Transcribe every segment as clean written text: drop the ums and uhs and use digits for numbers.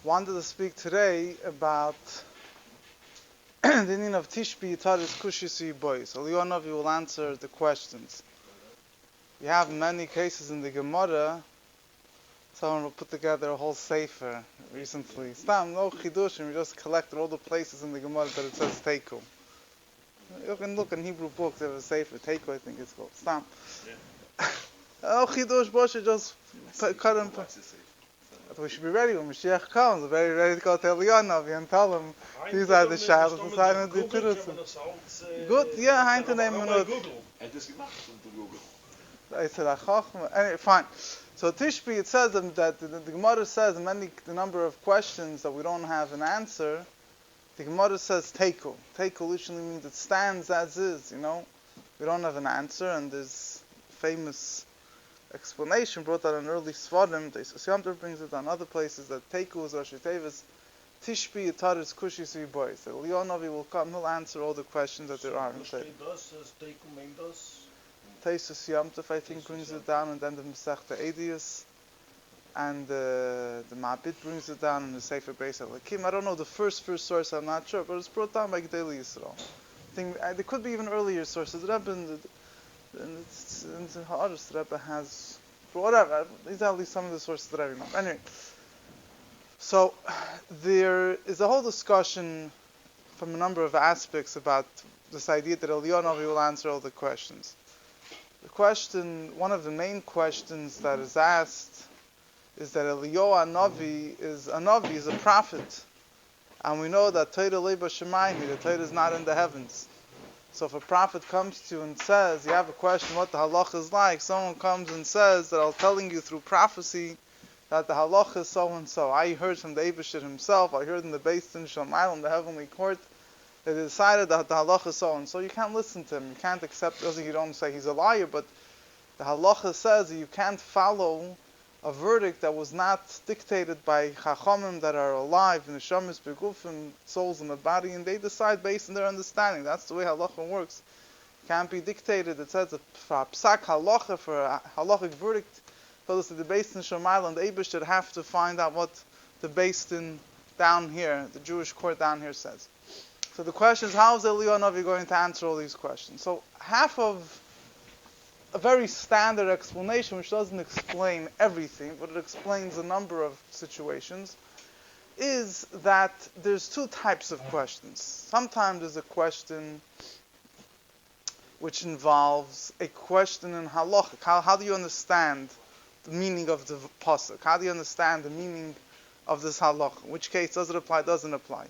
wanted to speak today about the meaning of Tishbi Yitaris Kushisi Boys. Eliyahu Hanavi will answer the questions. We have many cases in the Gemara. Someone will put together a whole sefer recently. Stam, no chidushim, we just collected all the places in the Gemara that it says Teiku. You can look in Hebrew books, they have a sefer, Teiku I think it's called. Stam. Oh, chidush, Moshe just cut and put. We should be ready when Mashiach comes. Very ready to go to Eliyahu Hanavi and tell him these are the shadows inside of the Tirutzim. Good, yeah, Heinten nehmen I said, anyway, fine. So Tishbi, it says that the Gemara says the number of questions that we don't have an answer. The Gemara says Teiku. Teiku literally means it stands as is. We don't have an answer, and there's famous explanation brought out in early Svarim. The Yamter brings it on other places that Teiku is Rashi Tevis. Tishbi Yitaris Kushi Svi Boys. That Eliyahu Hanavi will come, he'll answer all the questions that there are in Teiku. Teisus Yamtef, I think, brings it down, and then the Masechta Edius, and the Ma'abit brings it down in the Sefer Beis HaLakim. I don't know the first source, I'm not sure, but it's brought down by Gedei Yisrael. I think there could be even earlier sources. The Rebbe in the Ha'aris, the Rebbe has, whatever, these are at least some of the sources that I remember. Anyway, so there is a whole discussion from a number of aspects about this idea that Eliyahu Hanavi will answer all the questions. The question, one of the main questions that is asked is that Eliyahu Hanavi is a prophet. And we know that Torah Leiba Shemayim, the Torah is not in the heavens. So if a prophet comes to you and says, you have a question what the halacha is like, someone comes and says that I'm telling you through prophecy that the halacha is so and so. I heard from the Eibishter himself, I heard in the Beis Din Shamayim, the heavenly court, they decided that the halacha is so and so. You can't listen to him. You can't accept, you don't say he's a liar, but the halacha says that you can't follow a verdict that was not dictated by chachamim that are alive, in the neshamis begufim, souls in the body, and they decide based on their understanding. That's the way halacha works. It can't be dictated. It says that for a psak halacha, for a halachic verdict, so that the Beis Din Shamayim and the Eibush should have to find out what the Beis Din down here, the Jewish court down here says. So the question is, how is Eliyahu Hanavi going to answer all these questions? So half of a very standard explanation, which doesn't explain everything, but it explains a number of situations, is that there's two types of questions. Sometimes there's a question which involves a question in halacha. How do you understand the meaning of the pasuk? How do you understand the meaning of this halacha? In which case, does it apply, doesn't apply?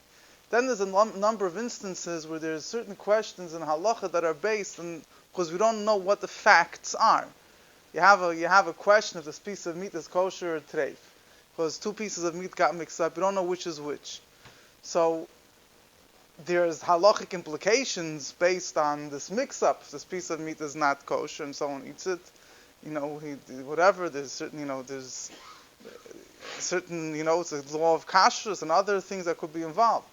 Then there's a number of instances where there's certain questions in halacha that are based on, because we don't know what the facts are. You have a question if this piece of meat is kosher or treif, because two pieces of meat got mixed up. You don't know which is which. So there's halachic implications based on this mix-up. If this piece of meat is not kosher and someone eats it, whatever. There's certain, it's a law of kashrus and other things that could be involved.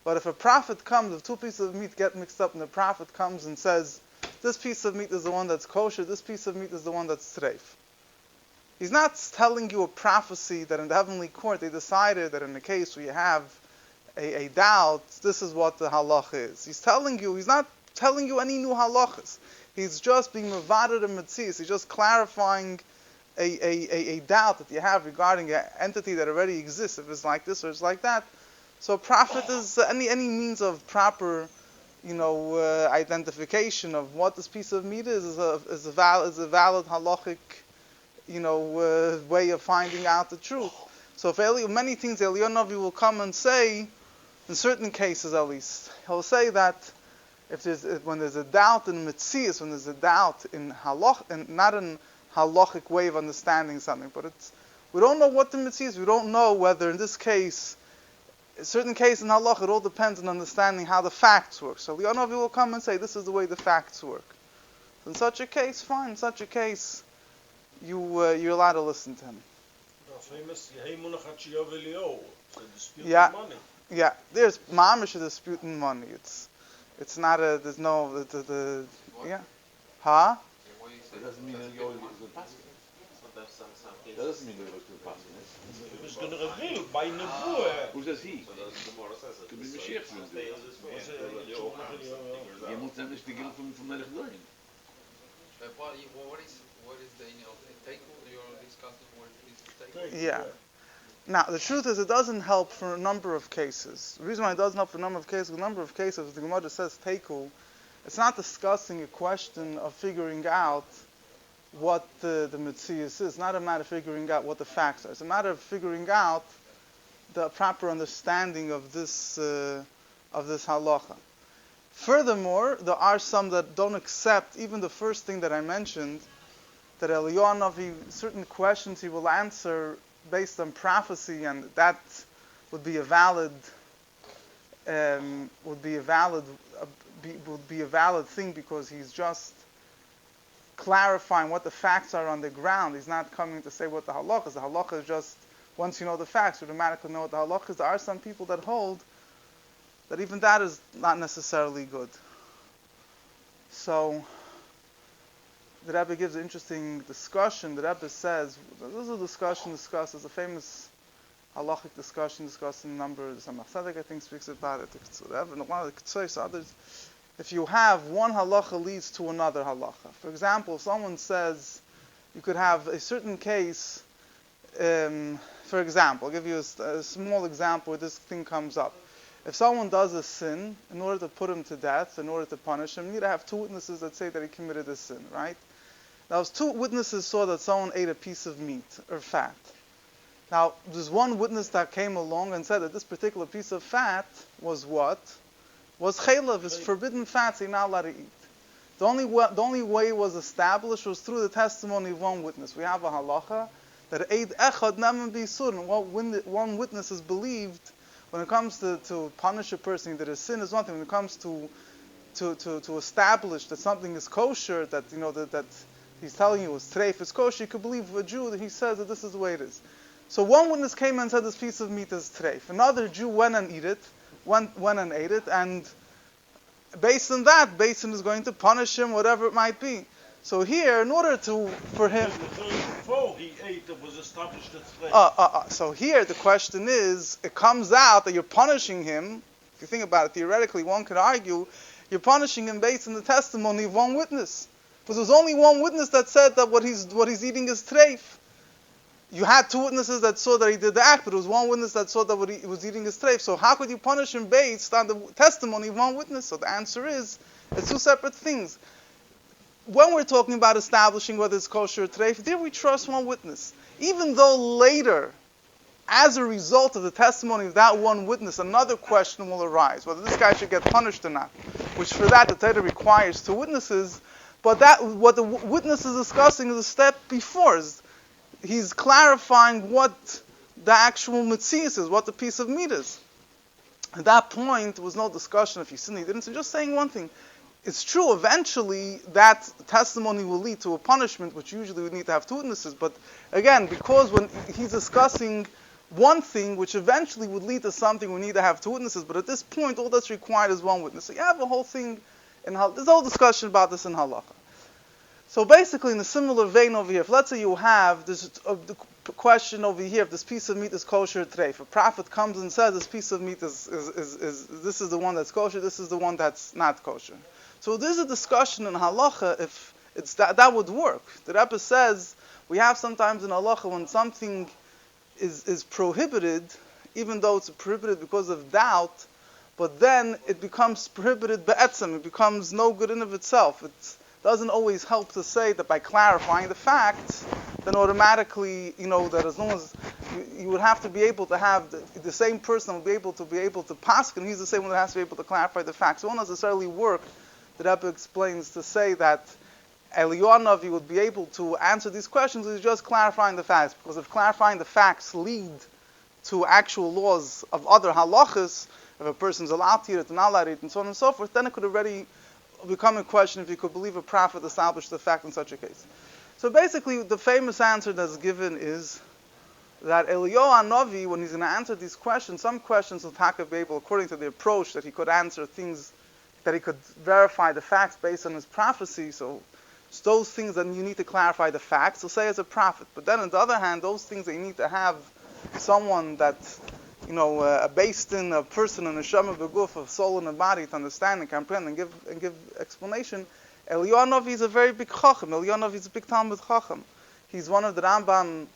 But if a prophet comes, if two pieces of meat get mixed up and the prophet comes and says, this piece of meat is the one that's kosher, this piece of meat is the one that's treif. He's not telling you a prophecy that in the heavenly court they decided that in the case where you have a doubt, this is what the halacha is. He's not telling you any new halachas. He's just being mevaded and metzias. He's just clarifying a doubt that you have regarding an entity that already exists, if it's like this or it's like that. So prophet is any means of proper, identification of what this piece of meat is a valid halachic, way of finding out the truth. So if many things Eliyahu Hanavi will come and say, in certain cases at least, he'll say that when there's a doubt in metzias, when there's a doubt in halach, and not in halachic way of understanding something, but we don't know what the metzias. We don't know whether in this case. In certain cases in halach, it all depends on understanding how the facts work. So Eliyahu Hanavi will come and say, this is the way the facts work. So in such a case, fine. In such a case, you're allowed to listen to him. Yeah. There's mamish a dispute in money. It's not there's no, yeah. Huh? It doesn't mean that you always That doesn't mean that it was to the passing. It was going to reveal by Nebuah. Who says he? Could be Mashiach to do it. Je moet hem eens de gil van Melech Doin. What is the Teiku you're discussing? What is Teiku? Yeah. Now, the truth is, it doesn't help for a number of cases. The reason why it doesn't help for a number of cases, the Gemara says Teiku, it's not discussing a question of figuring out what the Metzius is. It's not a matter of figuring out what the facts are. It's a matter of figuring out the proper understanding of this halacha. Furthermore, there are some that don't accept even the first thing that I mentioned, that Eliyahu Hanavi, certain questions he will answer based on prophecy, and that would be a valid thing because he's just clarifying what the facts are on the ground. He's not coming to say what the halakha is. The halakha is just, once you know the facts, you automatically know what the halakha is. There are some people that hold that even that is not necessarily good. So the Rebbe gives an interesting discussion. The Rebbe says, this is a discussion discussed, there's a famous halachic discussion discussed in a number, the Samach Tzedek I think speaks about it, and one of the Ketzois, others. If you have one halacha leads to another halacha. For example, if someone says, you could have a certain case, for example, I'll give you a small example where this thing comes up. If someone does a sin, in order to put him to death, in order to punish him, you need to have two witnesses that say that he committed a sin, right? Now, those two witnesses saw that someone ate a piece of meat or fat. Now, there's one witness that came along and said that this particular piece of fat was what? Was chaylev, is forbidden fats you're not allowed to eat. The only way it was established was through the testimony of one witness. We have a halacha that eid echad nemen b'isurin. One witness is believed when it comes to punish a person that a sin is one thing. When it comes to establish that something is kosher, that that he's telling you it's treif, it's kosher, you could believe a Jew that he says that this is the way it is. So one witness came and said this piece of meat is treif. Another Jew went and ate it, and based on that, Beis Din is going to punish him, whatever it might be. So here, in order for him, before he ate, it was established as treif. So here the question is, it comes out that you're punishing him. If you think about it, theoretically, one could argue you're punishing him based on the testimony of one witness. Because there was only one witness that said that what he's eating is treif. You had two witnesses that saw that he did the act, but there was one witness that saw that what he was eating is treif. So how could you punish him based on the testimony of one witness? So the answer is, it's two separate things. When we're talking about establishing whether it's kosher or treif, there we trust one witness. Even though later, as a result of the testimony of that one witness, another question will arise, whether this guy should get punished or not. Which for that, the Torah requires two witnesses. But that, what the witness is discussing is a step before. He's clarifying what the actual metzius is, what the piece of meat is. At that point, there was no discussion if he sinned, he didn't. So just saying one thing. It's true, eventually, that testimony will lead to a punishment, which usually would need to have two witnesses. But again, because when he's discussing one thing, which eventually would lead to something, we need to have two witnesses. But at this point, all that's required is one witness. So you have a whole thing, there's a whole discussion about this in halacha. So basically, in a similar vein over here, if let's say you have this question over here, if this piece of meat is kosher or treif, a prophet comes and says this piece of meat is this is the one that's kosher, this is the one that's not kosher. So there's a discussion in halacha if it's that would work. The Rebbe says we have sometimes in halacha when something is prohibited, even though it's prohibited because of doubt, but then it becomes prohibited be'etzem, it becomes no good in of itself. It doesn't always help to say that by clarifying the facts, then automatically, that as long as you would have to be able to have the same person will be able to paskin, and he's the same one that has to be able to clarify the facts. It won't necessarily work, the Rebbe explains, to say that Eliyahu Hanavi would be able to answer these questions. He's just clarifying the facts, because if clarifying the facts lead to actual laws of other halachas, if a person's allowed to eat it, not allowed to eat, and so on and so forth, then it could already become a question if you could believe a prophet established the fact in such a case. So basically, the famous answer that's given is that Eliyahu Hanavi, when he's going to answer these questions, some questions will be able, according to the approach, that he could answer things, that he could verify the facts based on his prophecy. So It's those things that you need to clarify the facts. So say as a prophet. But then on the other hand, those things that you need to have someone that, a based in a person, a neshama beguf, a soul and a body to understand and comprehend and give explanation. Eliyahu Hanavi is a very big chacham. Eliyahu Hanavi is a big Talmud chacham. He's one of the Rambam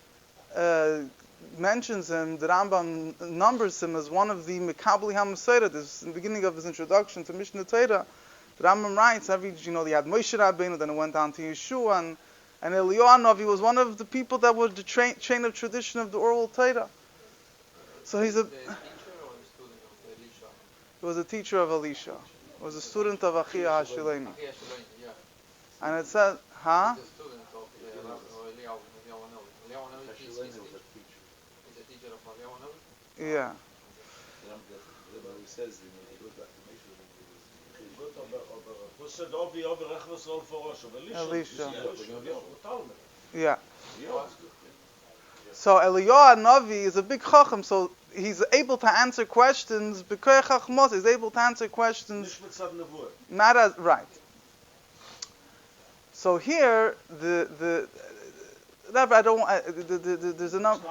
mentions him. The Rambam numbers him as one of the Mekabli HaMaseidah. This in the beginning of his introduction to Mishnah Torah. The Rambam writes, they had Moshe Rabbeinu, then it went down to Yeshua, and Eliyahu Hanavi was one of the people that were the chain of tradition of the oral Torah. So he's a... He was a teacher of Elisha. He was a student of Achia HaShileni. And it says, huh? He's a student of Eliyahu Hanavi. Eliyahu Hanavi is a teacher of Eliyahu Hanavi? Yeah. He says, he goes back to Elisha. Yeah. Yeah. So Eliyahu Hanavi is a big chacham, so he's able to answer questions. B'koyach chachmos, he's able to answer questions. Not as right. So here, the I don't. There's enough.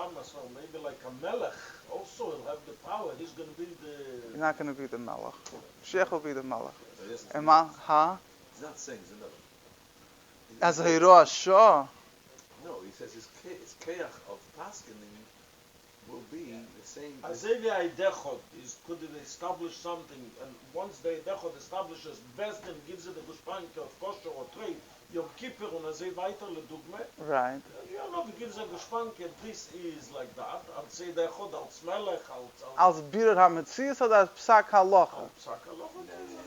Maybe like a melech. Also, he'll have the power. He's going to be the. He's not going to be the melech. Sheikh will be the melech. He's Huh? not saying Zinov. As a hero, sure. No, he says his keach of Paskinim will be the same. Azevia Idechot could establish something, and once the Idechot establishes, Besdin gives it a gushpanke of kosher or trade, Yom Kippur and Azei weiter ledugme. Right. You know, he gives a gushpanke, this is like that. I'll say Idechot, als Melech, Als Birer HaMetzias oder Psak HaLocha? Psak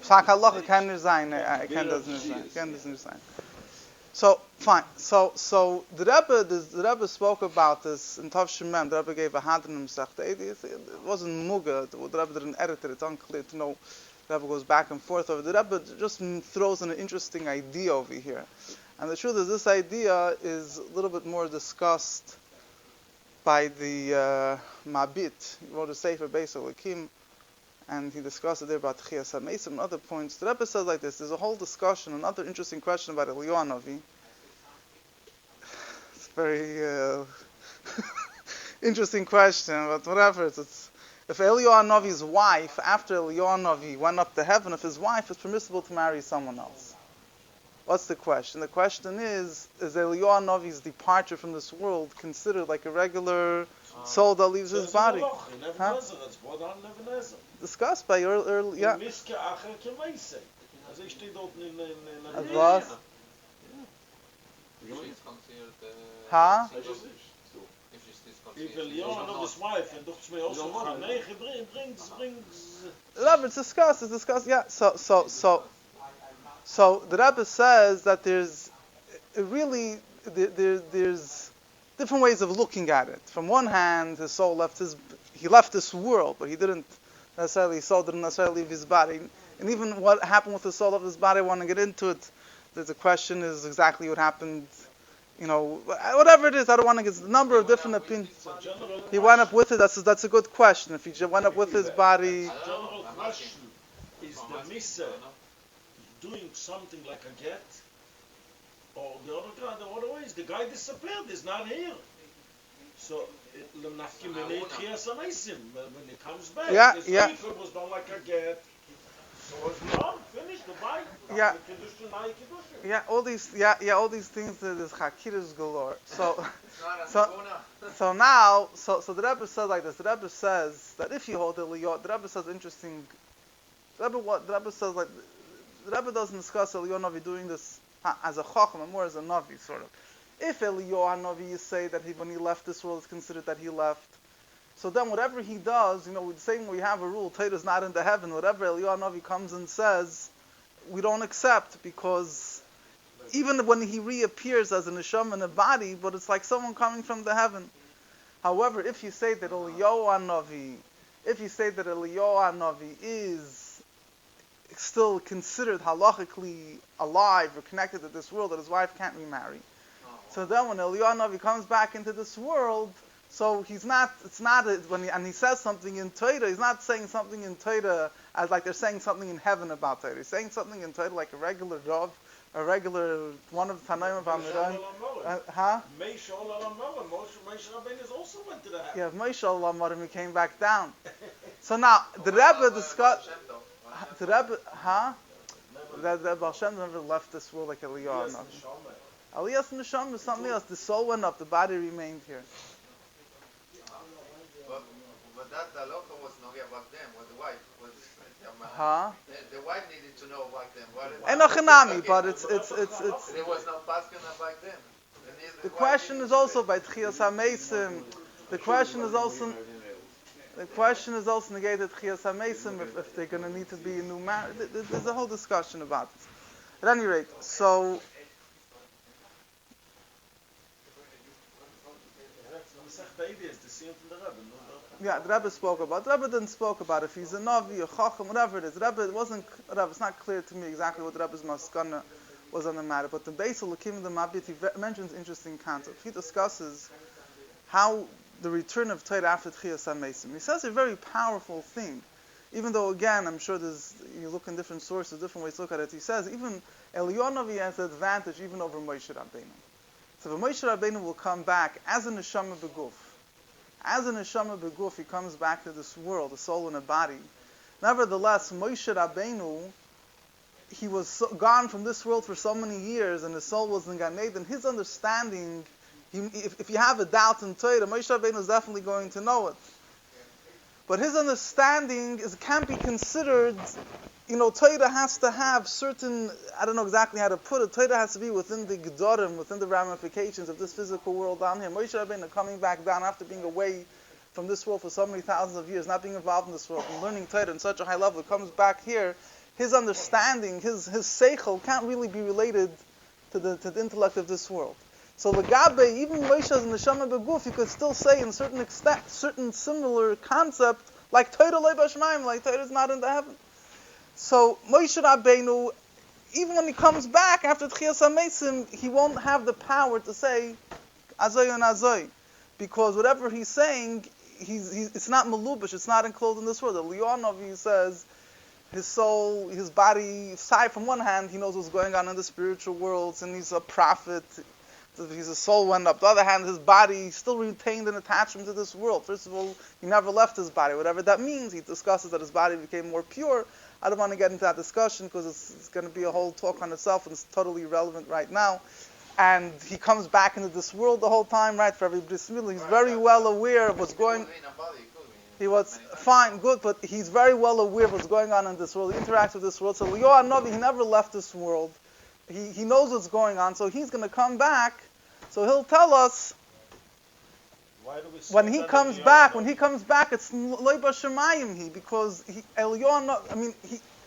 Psak HaLocha kann nicht sein. Kann das nicht sein. So, fine. So the Rebbe spoke about this in Tov Shemem. The Rebbe gave a hadron Masechta. It wasn't Muga. The Rebbe didn't edit it. It's unclear to know. The Rebbe goes back and forth over. The Rebbe just throws in an interesting idea over here. And the truth is, this idea is a little bit more discussed by the Mabit. He wrote a Sefer Beis Elokim, and he discussed it there about Tchias HaMeisim and other points. The Rebbe says like this: there's a whole discussion, another interesting question about Eliyahu Hanavi. It's very interesting question, but whatever. It's if Eliyahu Hanavi's wife, after Eliyahu Hanavi went up to heaven, if his wife is permissible to marry someone else. What's the question? The question is Eliyahu Hanavi's departure from this world considered like a regular soul that leaves his body? Huh? Discussed by early, yeah. As was? Huh? If Eliyahu Hanavi's wife and doch zwei also Chanech brings. Love, it's discussed, yeah. So the Rebbe says that there's different ways of looking at it. From one hand, his soul left this world, but he didn't necessarily leave his body. And even what happened with the soul of his body, I want to get into it. The question is exactly what happened. Whatever it is, I don't want to get a number of different opinions. He went up with it. That's a good question. If he went up with his body. General question is the Misa doing something like a get, or the other ways. The guy disappeared. He's not here. So when he comes back, his paper was done like a get. So it's done, finished, the bike. Yeah, all these things. There's chakiras galore. So now the Rebbe says like this. The Rebbe says that if you hold Eliyahu, the Rebbe says interesting. The Rebbe doesn't discuss Eliyahu Hanavi doing this as a chacham, but more as a navi sort of. If Eliyahu Hanavi, you say that when he left this world, it's considered that he left. So then whatever he does, the same we have a rule, Torah is not into heaven. Whatever Eliyahu Hanavi comes and says, we don't accept, because even when he reappears as a neshama in a body, but it's like someone coming from the heaven. However, if you say that Eliyahu Hanavi is still considered halachically alive or connected to this world, that his wife can't remarry. So then when Eliyahu Hanavi comes back into this world, so he says something in Torah, he's not saying something in Torah as like they're saying something in heaven about Torah. He's saying something in Torah like a regular Rav, a regular one of Tanaim of Amiran. Moshe Rabbeinu also went to the heaven. Yeah, Moshe Alamarim, he came back down. So now the Rebbe discussed. The Rebbe, the Baal Shem never left this world like Eliyahu. Aliyah's Neshama is something else. The soul went up, the body remained here. But that halacha was not about them, what the wife was. The wife needed to know about them. And a Hanavi, but it's. There was no paskin about them. The question is also by Tchias HaMeisim. The question is also negated Tchias HaMeisim if they're going to need to be a new marriage. There's a whole discussion about this. At any rate, so. Yeah, the Rebbe spoke about it. The Rebbe didn't spoke about it. If he's a Navi, a Chacham, whatever it is. The Rebbe, it's not clear to me exactly what the Rebbe's maskana was on the matter. But the Beis Elokim, the Mabit, he mentions interesting concept. He discusses how the return of Torah after Tchias HaMeisim. He says a very powerful thing. Even though, again, I'm sure you look in different sources, different ways to look at it. He says, even Eliyahu has an advantage even over Moshe Rabbeinu. So the Moshe Rabbeinu will come back as a Neshama Beguf. As a Neshama Beguf, he comes back to this world, a soul and a body. Nevertheless, Moshe Rabbeinu, he was gone from this world for so many years, and his soul was in Gan Eden. His understanding, if you have a doubt in Torah, Moshe Rabbeinu is definitely going to know it. But his understanding can't be considered. Torah has to have certain, I don't know exactly how to put it, Torah has to be within the Gedorim, within the ramifications of this physical world down here. Moshe Rabbeinu coming back down after being away from this world for so many thousands of years, not being involved in this world, and learning Torah in such a high level, comes back here, his understanding, his seichel can't really be related to the intellect of this world. So Lagabe, even Moshe as Neshama Beguf, you could still say in certain extent, certain similar concept, like Torah Lei B'Shemaim, like Torah is not in the heaven. So Moshe Rabbeinu, even when he comes back after Tchias HaMeisim, he won't have the power to say Azoy and Azoy, because whatever he's saying, it's not malubish, it's not enclosed in this world. Eliyahu says his soul, his body, aside from one hand, he knows what's going on in the spiritual worlds, and he's a prophet. His soul went up. The other hand, his body still retained an attachment to this world. First of all, he never left his body. Whatever that means, he discusses that his body became more pure. I don't want to get into that discussion because it's going to be a whole talk on itself, and it's totally irrelevant right now. And he comes back into this world the whole time, right? For every bris milah, he's very well aware of what's going. He was fine, good, but he's very well aware of what's going on in this world. He interacts with this world. So Eliyahu Hanavi, he never left this world. He knows what's going on, so he's going to come back. So he'll tell us when he comes back. When he comes back, it's Lei B'Shemayim because Eliyahu.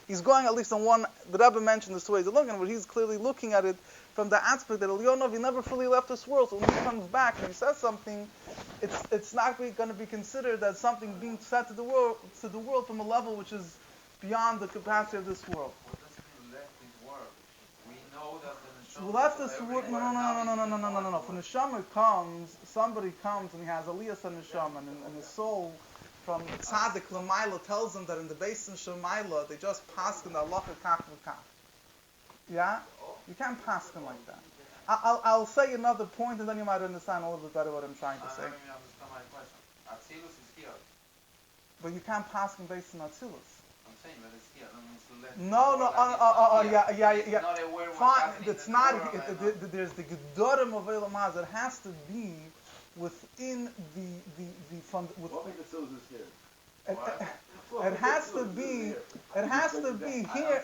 He's going at least on one. The Rebbe mentioned this way he's looking, but he's clearly looking at it from the aspect that Eliyahu he never fully left this world. So when he comes back and he says something, it's not going to be considered as something being said to the world from a level which is beyond the capacity of this world. Left this world. No. When Neshama comes, somebody comes and he has Aliyas and Neshama, and his soul from Tzaddik L'mayla tells him that in the Beis Shemayla they just paskin the halacha kach v'kach. Yeah, you can't paskin like that. I'll say another point, and then you might understand a little bit better what I'm trying to say. But you can't paskin based on Atzilus. No, yeah. Fine, it's not. There's the Gedorim of Eilam Haz. It has to be within the fund. It has to be. It has to be here.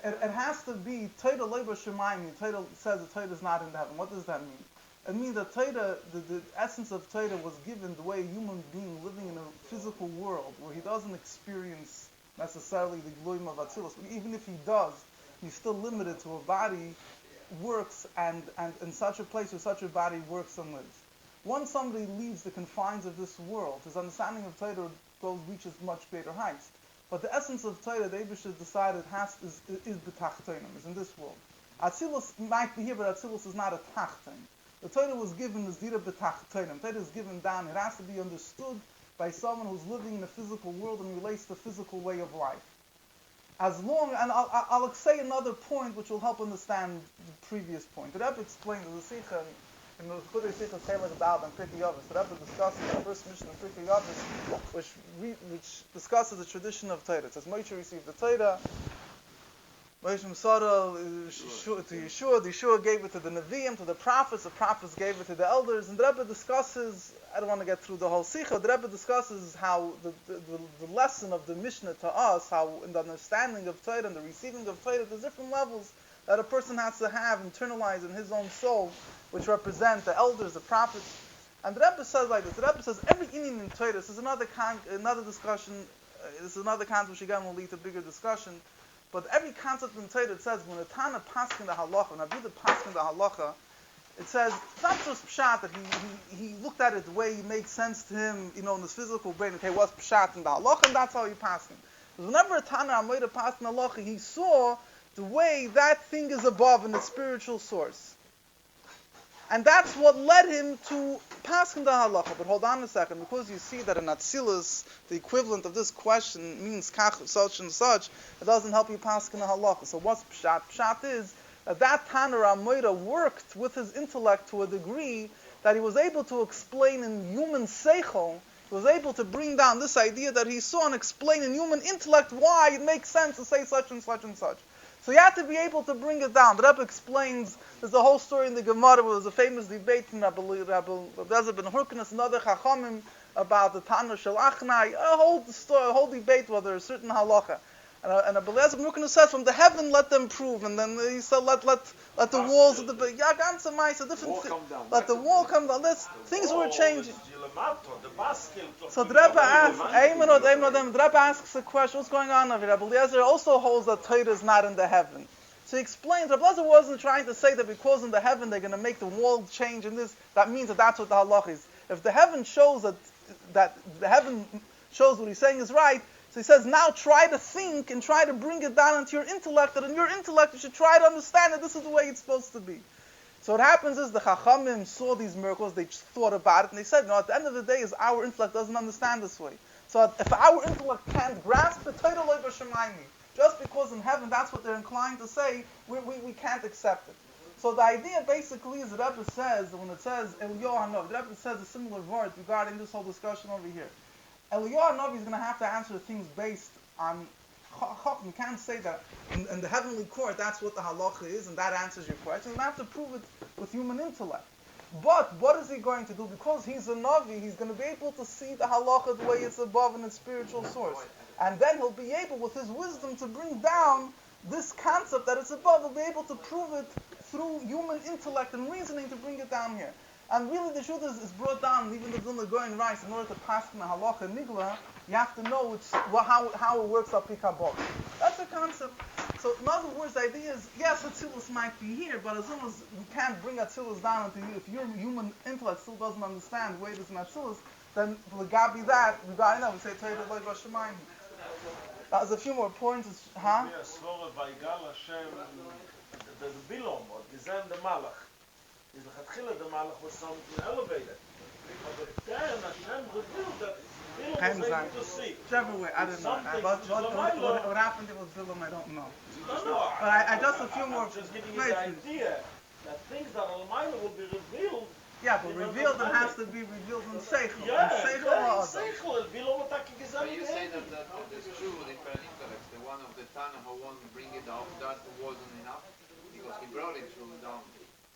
It has to be Torah Lei B'Shemayim. Torah says the Torah is not in heaven. What does that mean? It means that Torah, the essence of Torah was given the way a human being living in a physical world where he doesn't experience necessarily the gloom of Atzilus. But even if he does, he's still limited to a body works and in such a place where such a body works and lives. Once somebody leaves the confines of this world, his understanding of Torah reaches much greater heights. But the essence of Torah, the Eibush has decided is b'tachtonim, is in this world. Atzilus might be here, but Atzilus is not a tachton. The Torah was given as dira b'tachtonim. Torah is given down. It has to be understood by someone who's living in a physical world and relates to the physical way of life. as long, and I'll say another point which will help understand the previous point. The Rebbe explained in the Sikha, in the Chudei Sikha Chelek Dal and Pirkei Avos, the Rebbe discusses the first mission of Pirkei Avos, which discusses the tradition of Torah. It says Moshe received the Torah, Moshe Masada to Yeshua, the Yeshua gave it to the Nevi'im, to the prophets gave it to the elders, and the Rebbe discusses, I don't want to get through the whole Sikha, the Rebbe discusses how the lesson of the Mishnah to us, how in the understanding of Torah and the receiving of Torah, there's different levels that a person has to have internalized in his own soul, which represent the elders, the prophets. And the Rebbe says like this, the Rebbe says every Indian in Torah, this is another discussion, this is another concept which again will lead to bigger discussion, but every concept in Torah, it says, when a Tana paskin the halacha, when Abuda paskin the halacha, it says, it's not just pshat that he looked at it the way it made sense to him, in his physical brain, okay, what's pshat in the halacha, and that's how he paskin. Because whenever a Tana Amoida paskin the halacha, he saw the way that thing is above in its spiritual source. And that's what led him to paskin the halacha. But hold on a second, because you see that in Atzilus, the equivalent of this question means kach, such and such, it doesn't help you paskin the halacha. So what's pshat? Pshat is that Tana Amoida worked with his intellect to a degree that he was able to explain in human seichel, he was able to bring down this idea that he saw and explain in human intellect why it makes sense to say such and such and such. So you have to be able to bring it down. The Rebbe explains, there's a whole story in the Gemara, where there's a famous debate from Rabbi Eliezer ben Hurkanas and other Chachamim about the Tana Shel Achnai, a whole debate whether a certain halacha. And Rabbi Eliezer ben Hurkanas says, from the heaven let them prove, and then he said, let the walls of the ganze mice, a different thing. Let the wall come down. Things were changing. So the Rebbe asks a question, what's going on over here? Rabbi Eliezer also holds that Torah is not in the heaven. So he explains, Rabbi Eliezer wasn't trying to say that because in the heaven they're going to make the wall change and this, that means that that's what the halach is. If the heaven shows that the heaven shows what he's saying is right, so he says, now try to think and try to bring it down into your intellect, that in your intellect you should try to understand that this is the way it's supposed to be. So what happens is the Chachamim saw these miracles, they thought about it, and they said, at the end of the day, is our intellect doesn't understand this way. So if our intellect can't grasp it, Torah lo b'shamayim, just because in heaven that's what they're inclined to say, we can't accept it. So the idea basically is the Rebbe says, when it says Eliyahu Hanavi, the Rebbe says a similar word regarding this whole discussion over here. Eliyahu Hanavi is going to have to answer things based on Chacham. You can't say that in the heavenly court that's what the halacha is and that answers your question. You have to prove it with human intellect. But what is he going to do? Because he's a Navi, he's going to be able to see the halacha the way it's above in its spiritual source. And then he'll be able, with his wisdom, to bring down this concept that it's above. He'll be able to prove it through human intellect and reasoning to bring it down here. And really the truth is brought down, even the Vilna Goyen writes, in order to pass from the halacha nigla, you have to know how it works up Pikabot. That's the concept. So in other words, the idea is, yes, Atzilus might be here, but as long as we can't bring Atzilus down into you, if your human intellect still doesn't understand the way it is in Atzilus, then regarding that, we say Torah lo b'shamayim. There's a few more points. Yes, the Bilom, or the Malach. Is the Chatchila, the Malach was something elevated. But then Hashem revealed that Bilom was able to see. Whichever way, I don't know. What happened with Bilom, I don't know. No. But I just a few more. I'm just giving you the idea that things that Almighty will be revealed. Yeah, but revealed, it has to be revealed in Seichel. Yeah, in Seichel. Bilom attacking his But you say that there's two different intellects. The one of the Tana who won't bring it down, that wasn't enough. Because he brought it through down.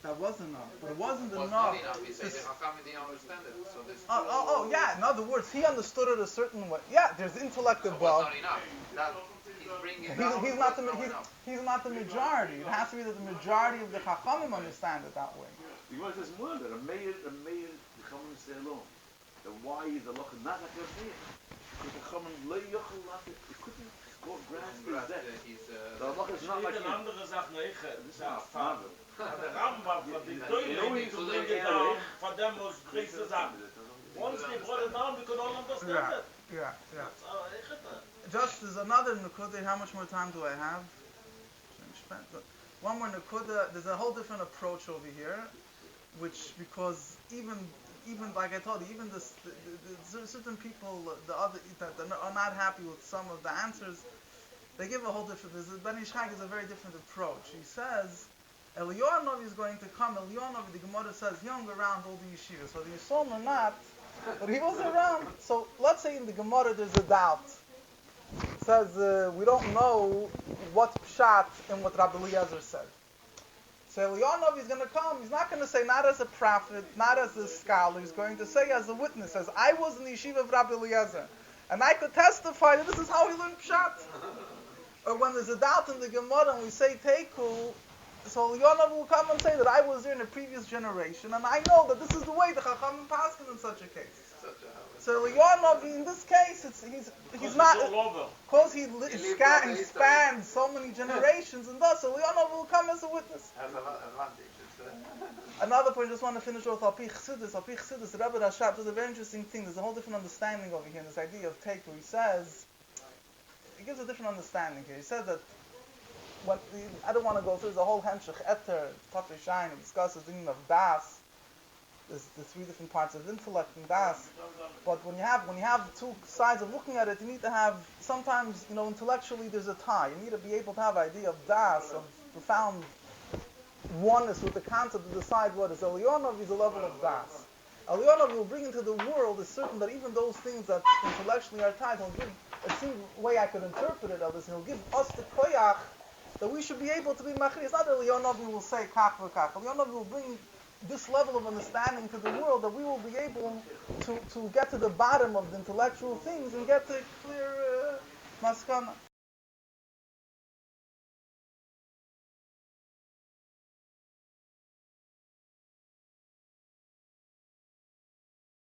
That wasn't enough. But it wasn't enough. Not enough. He said the Hakam didn't understand it. So there's yeah. In other words, he understood it a certain way. Yeah, there's intellect above. Not enough. That he's bringing he's not the majority. It has to be that the majority of the Chachamim understand it that way. The Gemara says more that a mayor, the Chachamim stay alone. The why is the loch not like a mayor? Because the Chachamim lo yochel not it couldn't grasp that. The loch is not like andere Sachen the Rambam, the Doyle to bring it down, for them was greater Sachen. Once they brought it down, we could all understand it. Yeah. Just there's another Nukuda. How much more time do I have? One more Nukuda. There's a whole different approach over here, which because even like I told you, even certain people that are not happy with some of the answers. they give a whole different. Ben Ish Chai gives a very different approach. He says Eliyahu Hanavi is going to come. Eliyahu Hanavi, the Gemara says, he hung around all the yeshivas, whether you saw him or not, but he was around. So let's say in the Gemara there's a doubt. It says we don't know what pshat in what Rabbi Eliezer said. So Eliyahu Hanavi is going to come. He's not going to say not as a prophet, not as a scholar. He's going to say as a witness, as I was in the yeshiva of Rabbi Eliezer, and I could testify that this is how he learned pshat. Or when there's a doubt in the Gemara and we say Teiku, so Eliyahu Hanavi will come and say that I was there in a previous generation, and I know that this is the way the Chachamim paskin in such a case. So Eliyahu Hanavi, in this case, he's not, because he spans so many generations, and thus Eliyahu Hanavi will come as a witness. Another point, I just want to finish with Al Pi Chassidus. Al Pi Chassidus, the Rebbe Rashab does a very interesting thing. There's a whole different understanding over here in this idea of Teiku. He gives a different understanding here. He says that I don't want to go through the whole Hemshech Eter, Tafei Shain, and discuss the meaning of Das. There's the three different parts of intellect and Das. But when you have two sides of looking at it, you need to have, sometimes, intellectually there's a tie. You need to be able to have an idea of Das, of profound oneness with the concept to decide what is. Eliyahu Hanavi is a level of Das. Eliyahu Hanavi will bring into the world is certain that even those things that intellectually are tied, he'll give, it seems the way I could interpret it, he'll give us the koyach that we should be able to be machri. It's not that Eliyahu Hanavi will say kach v'kach. Eliyahu Hanavi will bring this level of understanding to the world that we will be able to get to the bottom of the intellectual things and get to clear maskana.